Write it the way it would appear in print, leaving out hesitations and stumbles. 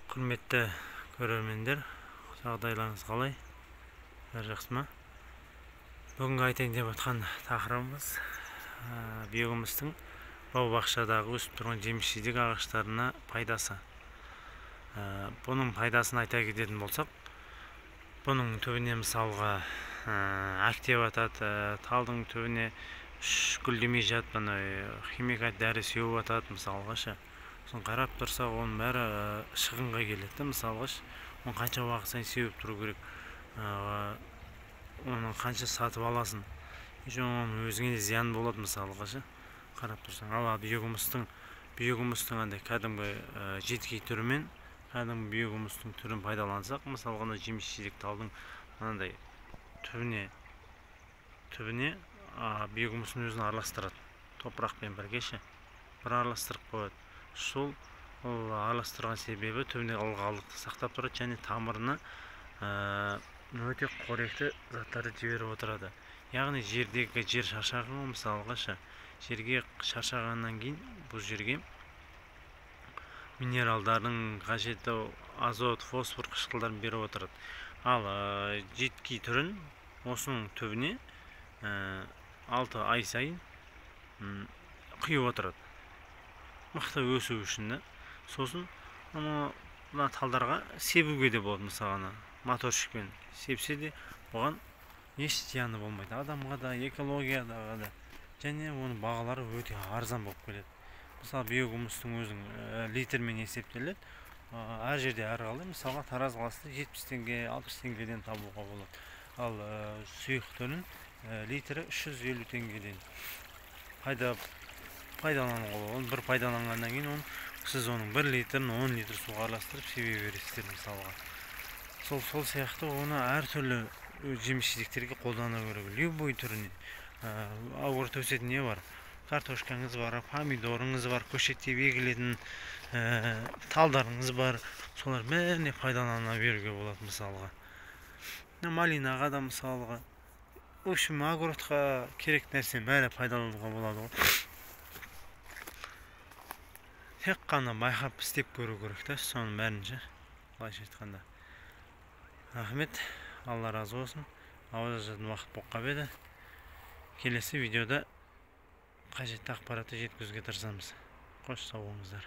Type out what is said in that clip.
Құрметті көрермендер, жағдайларыңыз қалай? Бәрі жақсы ма? Бүгінгі айтайын деп жатқан тақырыбымыз биогумустың бау-бақшадағы өсіп тұрған жеміс-жидек ағаштарына пайдасы. Бұның пайдасын айта кететін болсақ, бұның түбіне мысалға актеп атады, талдың түбіне гүлдемей жатып, химикат дәрі сеуіп атады мысалға ше. Соны қарап тұрсақ, оның бәрі шығынға келеді. Мысалға, оны қанша уақыт сайын сеуіп тұру керек, оны қанша сатып аласың, оның өзіңе де зиян болады мысалға ше. Қарап тұрсаң, ал биогумустың андай кәдімгі жидкей түрімен кәдімгі биогумустың түрін пайдалансақ, мысалға жеміс-жидек талдың мынандай түбіне биогумустың өзін араластырады, топырақпен бірге ше. Бір араластырып қояды. Сол араластырған себебі түбіне ылғалдықты сақтап тұрады және тамырына өте қоректі заттарды жіберіп отырады. Яғни жер шаршаған мысалға ше. Жерге шаршағаннан кейін бұл жерге минералдардың қажетті азот, фосфор қышқылдарын беріп отырады. Ал жидкей түрін осының түбіне 6 ай сайын құйып отырады. Мықты өсу үшін. Сосын мына талдарға себуге де болады, мысалға моторшықпен сепсе де оған еш зияны болмайды. Адамға да, экологияға да, және оның бағалары өте арзан болып келеді. Мысалы, биогумустың өзің литрмен есептеледі. Әр жерде әрқалай. Мысалға, Тараз қаласында 70 теңге, 60 теңгеден табуға болады. Ал сұйық түрін литрі 350 теңгеден пайдалануға болады. Бір пайдаланғаннан кейін сіз оның 1 литрін 10 литр суға араластырып себе бересіздер мысалға. Сол сияқты оны әртүрлі жеміс-жидектерге қолдана керек. Любой түріне. Огурец өсетін не бар? Картошкаңыз бар, помидорыңыз бар, көшетте егілетін талдарыңыз бар. Солар бәріне пайдалана беруге болады мысалға. Малинаға да мысалға. В общем, огурцқа керек нәрсе бәрі пайдалануға болады ғой. Тек қана байқап істеп көру керек та, соның бәрінше. Былайша айтқанда. Рахмет, Алла разы болсын. Ауыз ашатын уақыт болып қалып еді. Келесі видеода қажетті ақпаратты жеткізуге тырысамыз. Қош сау болыңыздар.